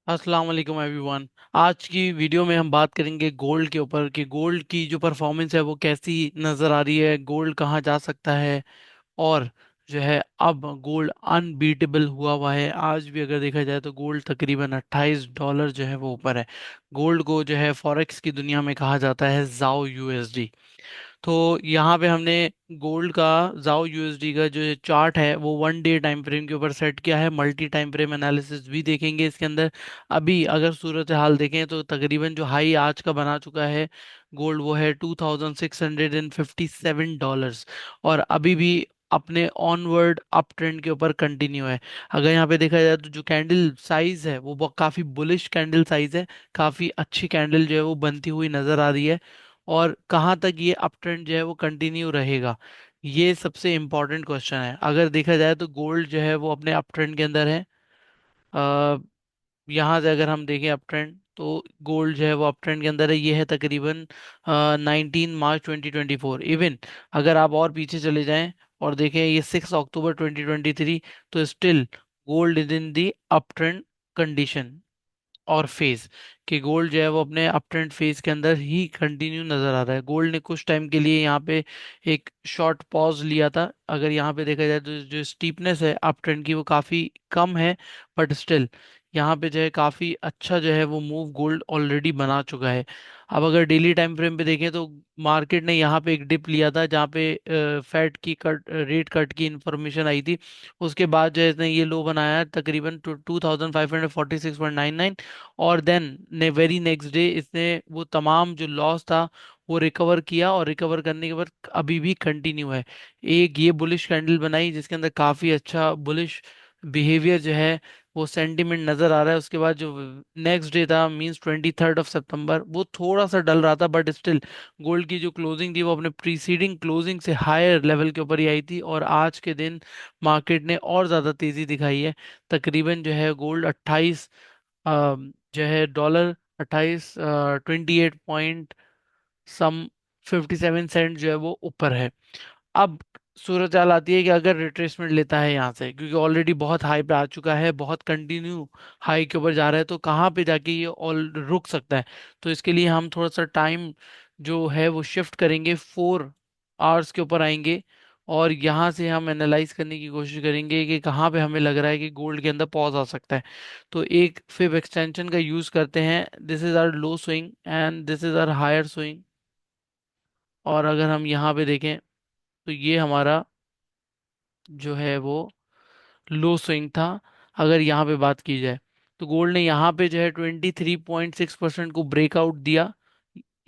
अस्सलाम वालेकुम एवरीवन। आज की वीडियो में हम बात करेंगे गोल्ड के ऊपर कि गोल्ड की जो परफॉर्मेंस है वो कैसी नज़र आ रही है, गोल्ड कहाँ जा सकता है। और जो है अब गोल्ड अनबीटेबल हुआ है। आज भी अगर देखा जाए तो गोल्ड तकरीबन $28 जो है वो ऊपर है। गोल्ड को जो है फॉरेक्स की दुनिया में कहा जाता है जाओ यूएसडी। तो यहाँ पे हमने गोल्ड का जाओ यूएसडी का जो चार्ट है वो 1 डे टाइम फ्रेम के ऊपर सेट किया है। मल्टी टाइम फ्रेम एनालिसिस भी देखेंगे इसके अंदर। अभी अगर सूरत हाल देखें तो तकरीबन जो हाई आज का बना चुका है गोल्ड वो है $2657। और अभी भी अपने ऑनवर्ड अप ट्रेंड के ऊपर कंटिन्यू है। अगर यहाँ पे देखा जाए तो जो कैंडल साइज है वो काफी बुलिश कैंडल साइज है। काफी अच्छी कैंडल जो है वो बनती हुई नजर आ रही है। और कहाँ तक ये अप ट्रेंड जो है वो कंटिन्यू रहेगा, ये सबसे इम्पोर्टेंट क्वेश्चन है। अगर देखा जाए तो गोल्ड जो है वो अपने अप ट्रेंड के अंदर है। आ, यहाँ से अगर हम देखें अप ट्रेंड तो गोल्ड जो है वो अप ट्रेंड के अंदर है। ये है तकरीबन 19 मार्च 2024। इवन अगर आप और पीछे चले जाएं और देखें ये 6 अक्टूबर 2023, तो still gold is in the up trend condition और फेज कि गोल्ड जो है वो अपने अप ट्रेंड फेज के अंदर ही कंटिन्यू नजर आ रहा है। गोल्ड ने कुछ टाइम के लिए यहाँ पे एक शॉर्ट पॉज लिया था। अगर यहाँ पे देखा जाए तो जो स्टीपनेस है अप ट्रेंड की वो काफी कम है, बट स्टिल यहाँ पे जो है काफी अच्छा जो है वो मूव गोल्ड ऑलरेडी बना चुका है। अब अगर डेली टाइम फ्रेम पे देखें तो मार्केट ने यहाँ पे एक डिप लिया था जहाँ पे फेड की कट रेट कट की इंफॉर्मेशन आई थी। उसके बाद जो है इसने ये लो बनाया है तकरीबन 2546.99। और देन ने वेरी नेक्स्ट डे इसने वो तमाम जो लॉस था वो रिकवर किया, और रिकवर करने के बाद अभी भी कंटिन्यू है। एक ये बुलिश कैंडल बनाई जिसके अंदर काफी अच्छा बुलिश बिहेवियर जो है वो सेंटिमेंट नजर आ रहा है। उसके बाद जो नेक्स्ट डे था मींस 23 सितंबर, वो थोड़ा सा डल रहा था, बट स्टिल गोल्ड की जो क्लोजिंग थी वो अपने प्रीसीडिंग क्लोजिंग से हायर लेवल के ऊपर ही आई थी। और आज के दिन मार्केट ने और ज्यादा तेजी दिखाई है। तकरीबन जो है गोल्ड 28 जो है डॉलर 28 28 सम 57 सेंट जो है वो ऊपर है। अब सूरत हाल आती है कि अगर रिट्रेसमेंट लेता है यहाँ से, क्योंकि ऑलरेडी बहुत हाई पे आ चुका है, बहुत कंटिन्यू हाई के ऊपर जा रहा है, तो कहाँ पे जाके ये ऑल रुक सकता है। तो इसके लिए हम थोड़ा सा टाइम जो है वो शिफ्ट करेंगे, 4 आवर्स के ऊपर आएंगे। और यहाँ से हम एनालाइज करने की कोशिश करेंगे कि कहाँ पे हमें लग रहा है कि गोल्ड के अंदर पॉज आ सकता है। तो एक फिब एक्सटेंशन का यूज करते हैं। This is our low swing and this is our higher swing. और अगर हम यहाँ पे देखें तो ये हमारा जो है वो लो स्विंग था। अगर यहाँ पे बात की जाए तो गोल्ड ने यहाँ पे जो है 23.6% को ब्रेकआउट दिया।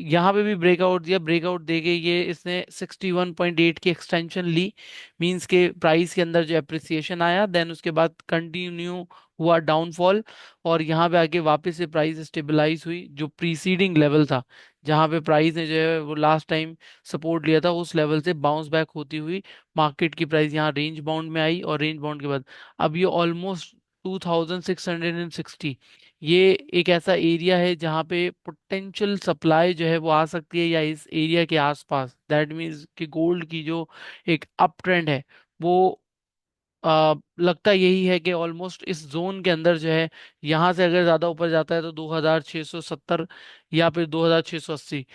यहाँ पे भी ब्रेकआउट दिया, ब्रेकआउट देके ये इसने 61.8 की एक्सटेंशन ली। मींस के प्राइस के अंदर जो अप्रिसिएशन आया, देन उसके बाद कंटिन्यू हुआ डाउनफॉल। और यहाँ पे आके वापस से प्राइस स्टेबलाइज हुई जो प्रीसीडिंग लेवल था, जहाँ पे प्राइस ने जो है वो लास्ट टाइम सपोर्ट लिया था, उस लेवल से बाउंस बैक होती हुई मार्केट की प्राइस यहाँ रेंज बाउंड में आई। और रेंज बाउंड के बाद अब ये ऑलमोस्ट 2660, ये एक ऐसा एरिया है जहाँ पे पोटेंशियल सप्लाई जो है वो आ सकती है, या इस एरिया के आसपास। दैट मीन्स कि गोल्ड की जो एक अप ट्रेंड है वो लगता यही है कि ऑलमोस्ट इस जोन के अंदर जो है, यहाँ से अगर ज्यादा ऊपर जाता है तो 2670 या फिर 2680,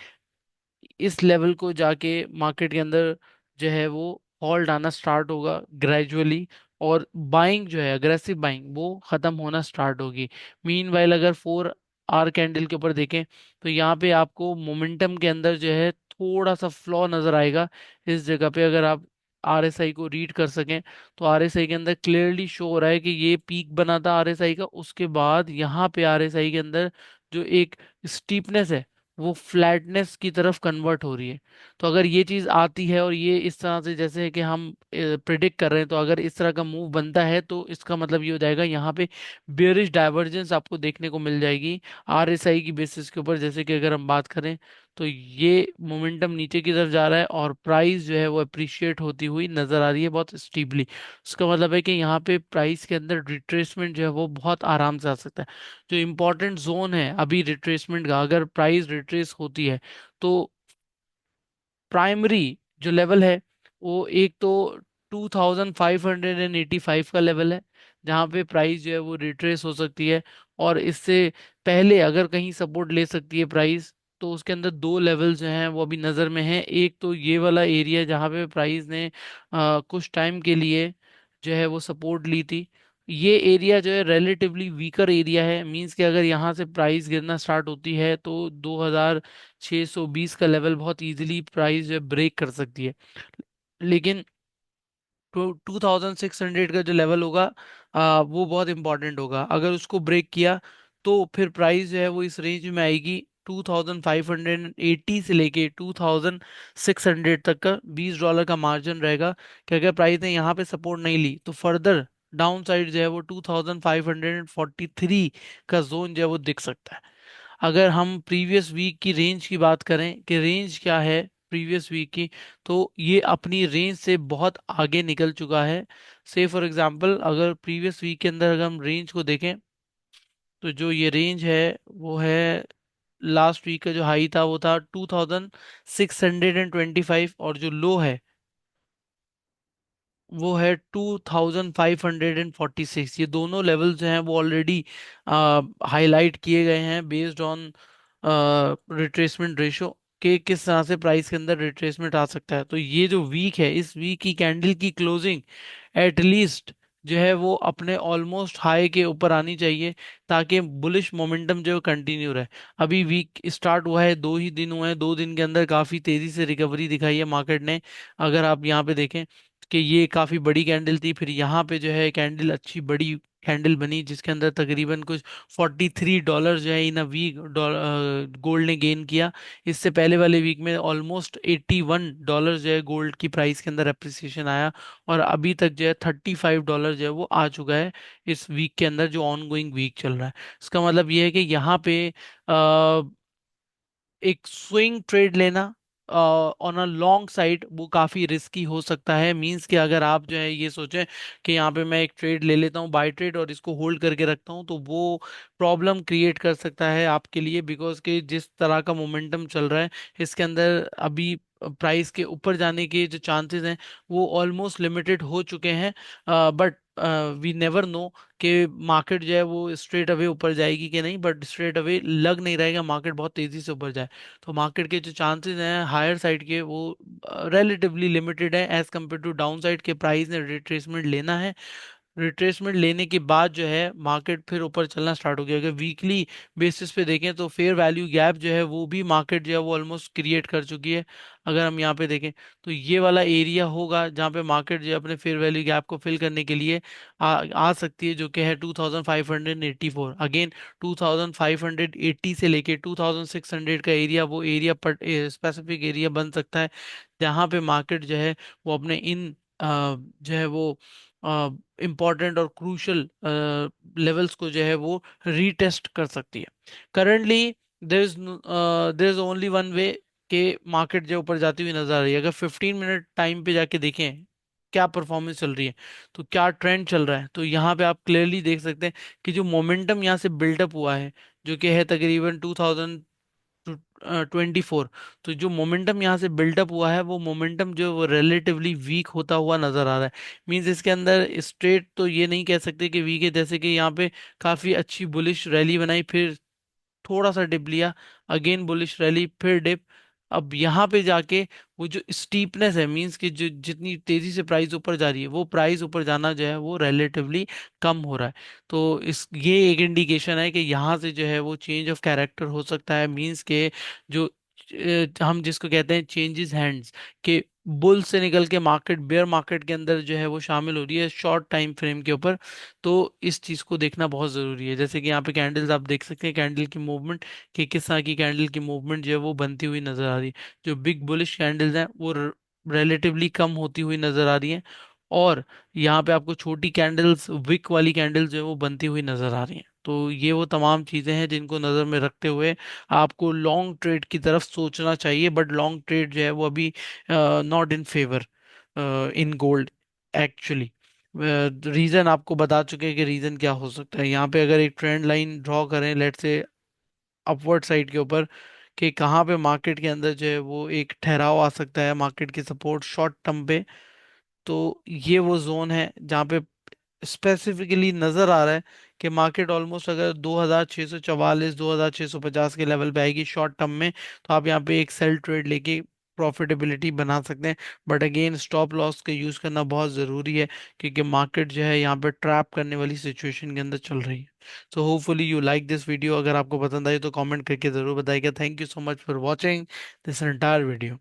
इस लेवल को जाके मार्केट के अंदर जो है वो फॉल आना स्टार्ट होगा ग्रेजुअली। और बाइंग जो है अग्रेसिव बाइंग वो खत्म होना स्टार्ट होगी। मीनवाइल अगर 4 आवर कैंडल के ऊपर देखें तो यहाँ पे आपको मोमेंटम के अंदर जो है थोड़ा सा फ्लॉ नजर आएगा। इस जगह पे अगर आप आरएसआई को रीड कर सकें तो आरएसआई के अंदर क्लियरली शो हो रहा है कि ये पीक बना था आरएसआई का। उसके बाद यहाँ पे आरएसआई के अंदर जो एक स्टीपनेस है वो फ्लैटनेस की तरफ कन्वर्ट हो रही है। तो अगर ये चीज आती है और ये इस तरह से जैसे कि हम प्रिडिक्ट कर रहे हैं, तो अगर इस तरह का मूव बनता है तो इसका मतलब ये हो जाएगा यहाँ पे बेयरिश डाइवर्जेंस आपको देखने को मिल जाएगी आरएसआई की बेसिस के ऊपर। जैसे कि अगर हम बात करें तो ये मोमेंटम नीचे की तरफ जा रहा है और प्राइस जो है वो अप्रिशिएट होती हुई नजर आ रही है बहुत स्टीपली। उसका मतलब है कि यहाँ पे प्राइस के अंदर रिट्रेसमेंट जो है वो बहुत आराम से आ सकता है। जो इम्पोर्टेंट जोन है अभी रिट्रेसमेंट का, अगर प्राइस रिट्रेस होती है तो प्राइमरी जो लेवल है वो एक तो 2585 का लेवल है। जहाँ पे प्राइस जो है वो रिट्रेस हो सकती है। और इससे पहले अगर कहीं सपोर्ट ले सकती है प्राइस, तो उसके अंदर दो लेवल्स जो हैं वो अभी नज़र में हैं। एक तो ये वाला एरिया जहाँ पे प्राइस ने कुछ टाइम के लिए जो है वो सपोर्ट ली थी। ये एरिया जो है रिलेटिवली वीकर एरिया है, मींस कि अगर यहाँ से प्राइस गिरना स्टार्ट होती है तो 2620 का लेवल बहुत इजीली प्राइस जो है ब्रेक कर सकती है। लेकिन 2600 का जो लेवल होगा वो बहुत इंपॉर्टेंट होगा। अगर उसको ब्रेक किया तो फिर प्राइस जो है वो इस रेंज में आएगी 2580 से लेके 2600 तक का $20 का मार्जिन रहेगा। कि अगर प्राइस ने यहाँ पे सपोर्ट नहीं ली तो फर्दर डाउन साइड जो है वो 2543 का जोन जो है वो दिख सकता है। अगर हम प्रीवियस वीक की रेंज की बात करें कि रेंज क्या है प्रीवियस वीक की, तो ये अपनी रेंज से बहुत आगे निकल चुका है। से फॉर एग्जांपल अगर प्रीवियस वीक के अंदर अगर हम रेंज को देखें, तो जो ये रेंज है वो है, लास्ट वीक का जो हाई था वो था 2625, और जो लो है वो है 2546। ये दोनों लेवल्स जो हैं वो ऑलरेडी हाईलाइट किए गए हैं बेस्ड ऑन रिट्रेसमेंट रेशो के किस तरह से प्राइस के अंदर रिट्रेसमेंट आ सकता है। तो ये जो वीक है, इस वीक की कैंडल की क्लोजिंग एटलीस्ट जो है वो अपने ऑलमोस्ट हाई के ऊपर आनी चाहिए, ताकि बुलिश मोमेंटम जो है कंटिन्यू रहे। अभी वीक स्टार्ट हुआ है, 2 ही दिन हुए हैं, 2 दिन के अंदर काफी तेजी से रिकवरी दिखाई है मार्केट ने। अगर आप यहाँ पे देखें कि ये काफी बड़ी कैंडल थी, फिर यहाँ पे जो है कैंडल अच्छी बड़ी कैंडल बनी जिसके अंदर तकरीबन कुछ $43 जो है इन अ वीक गोल्ड ने गेन किया। इससे पहले वाले वीक में ऑलमोस्ट $81 जो है गोल्ड की प्राइस के अंदर अप्रिसिएशन आया। और अभी तक जो है $35 जो है वो आ चुका है इस वीक के अंदर, जो ऑन गोइंग वीक चल रहा है। इसका मतलब ये है कि यहाँ पे एक स्विंग ट्रेड लेना ऑन अ लॉन्ग साइड वो काफी रिस्की हो सकता है। मींस कि अगर आप जो है ये सोचें कि यहाँ पे मैं एक ट्रेड ले लेता हूँ बाय ट्रेड और इसको होल्ड करके रखता हूँ, तो वो प्रॉब्लम क्रिएट कर सकता है आपके लिए। बिकॉज कि जिस तरह का मोमेंटम चल रहा है इसके अंदर अभी प्राइस के ऊपर जाने के जो चांसेस हैं वो ऑलमोस्ट लिमिटेड हो चुके हैं। बट वी नेवर नो कि मार्केट जो है वो स्ट्रेट अवे ऊपर जाएगी कि नहीं, बट स्ट्रेट अवे लग नहीं रहेगा मार्केट बहुत तेजी से ऊपर जाए। तो मार्केट के जो चांसेस हैं हायर साइड के वो रिलेटिवली लिमिटेड है as compare to down side के। प्राइस ने रिट्रेसमेंट लेना है, रिट्रेसमेंट लेने के बाद जो है मार्केट फिर ऊपर चलना स्टार्ट हो गया। अगर वीकली बेसिस पे देखें तो फेयर वैल्यू गैप जो है वो भी मार्केट जो है वो ऑलमोस्ट क्रिएट कर चुकी है। अगर हम यहाँ पे देखें तो ये वाला एरिया होगा जहाँ पे मार्केट जो है अपने फेयर वैल्यू गैप को फिल करने के लिए आ सकती है, जो कि है 2584। अगेन 2580 से लेके 2600 का एरिया वो एरिया पर स्पेसिफिक एरिया बन सकता है जहाँ पे मार्केट जो है वो अपने इन जो है वो इम्पॉर्टेंट और क्रूशल लेवल्स को जो है वो रीटेस्ट कर सकती है। Currently there is only one way के मार्केट जो ऊपर जाती हुई नजर आ रही है। अगर 15 मिनट टाइम पे जाके देखें क्या परफॉर्मेंस चल रही है, तो क्या ट्रेंड चल रहा है, तो यहाँ पे आप क्लियरली देख सकते हैं कि जो मोमेंटम यहाँ से बिल्डअप हुआ है, जो कि है तकरीबन 2024, तो जो मोमेंटम यहाँ से बिल्डअप हुआ है वो मोमेंटम जो है वो रिलेटिवली वीक होता हुआ नजर आ रहा है। मींस इसके अंदर स्ट्रेट तो ये नहीं कह सकते कि वीक है, जैसे कि यहाँ पे काफी अच्छी बुलिश रैली बनाई, फिर थोड़ा सा डिप लिया, अगेन बुलिश रैली, फिर डिप। अब यहाँ पे जाके वो जो स्टीपनेस है, मींस कि जो जितनी तेजी से प्राइस ऊपर जा रही है वो प्राइस ऊपर जाना जो है वो रिलेटिवली कम हो रहा है। तो इस ये एक इंडिकेशन है कि यहाँ से जो है वो चेंज ऑफ कैरेक्टर हो सकता है। मींस के जो हम जिसको कहते हैं चेंजेस हैंड्स, के बुल से निकल के मार्केट बेयर मार्केट के अंदर जो है वो शामिल हो रही है शॉर्ट टाइम फ्रेम के ऊपर। तो इस चीज को देखना बहुत जरूरी है। जैसे कि यहाँ पे कैंडल्स आप देख सकते हैं, कैंडल की मूवमेंट, कि किस तरह की कैंडल की मूवमेंट जो है वो बनती हुई नजर आ रही है। जो बिग बुलिश कैंडल्स हैं वो रिलेटिवली कम होती हुई नजर आ रही हैं, और यहाँ पे आपको छोटी कैंडल्स, विक वाली कैंडल्स जो है वो बनती हुई नजर आ रही हैं। तो ये वो तमाम चीजें हैं जिनको नजर में रखते हुए आपको लॉन्ग ट्रेड की तरफ सोचना चाहिए। बट लॉन्ग ट्रेड जो है वो अभी not in favour in gold actually. Reason आपको बता चुके हैं कि रीजन क्या हो सकता है। यहाँ पे अगर एक ट्रेंड लाइन ड्रॉ करें लेट से अपवर्ड साइड के ऊपर, कि कहाँ पे मार्केट के अंदर जो है वो एक ठहराव आ सकता है मार्केट की सपोर्ट शॉर्ट टर्म पे, तो ये वो जोन है जहाँ पे स्पेसिफिकली नजर आ रहा है कि मार्केट ऑलमोस्ट अगर 2644 2650 के लेवल पे आएगी शॉर्ट टर्म में, तो आप यहाँ पे एक सेल ट्रेड लेके प्रॉफिटेबिलिटी बना सकते हैं। बट अगेन स्टॉप लॉस का यूज करना बहुत जरूरी है, क्योंकि मार्केट जो है यहाँ पे ट्रैप करने वाली सिचुएशन के अंदर चल रही है। So hopefully you like this video. अगर आपको पसंद आई तो कमेंट करके जरूर बताइएगा। Thank you so much for watching this entire video.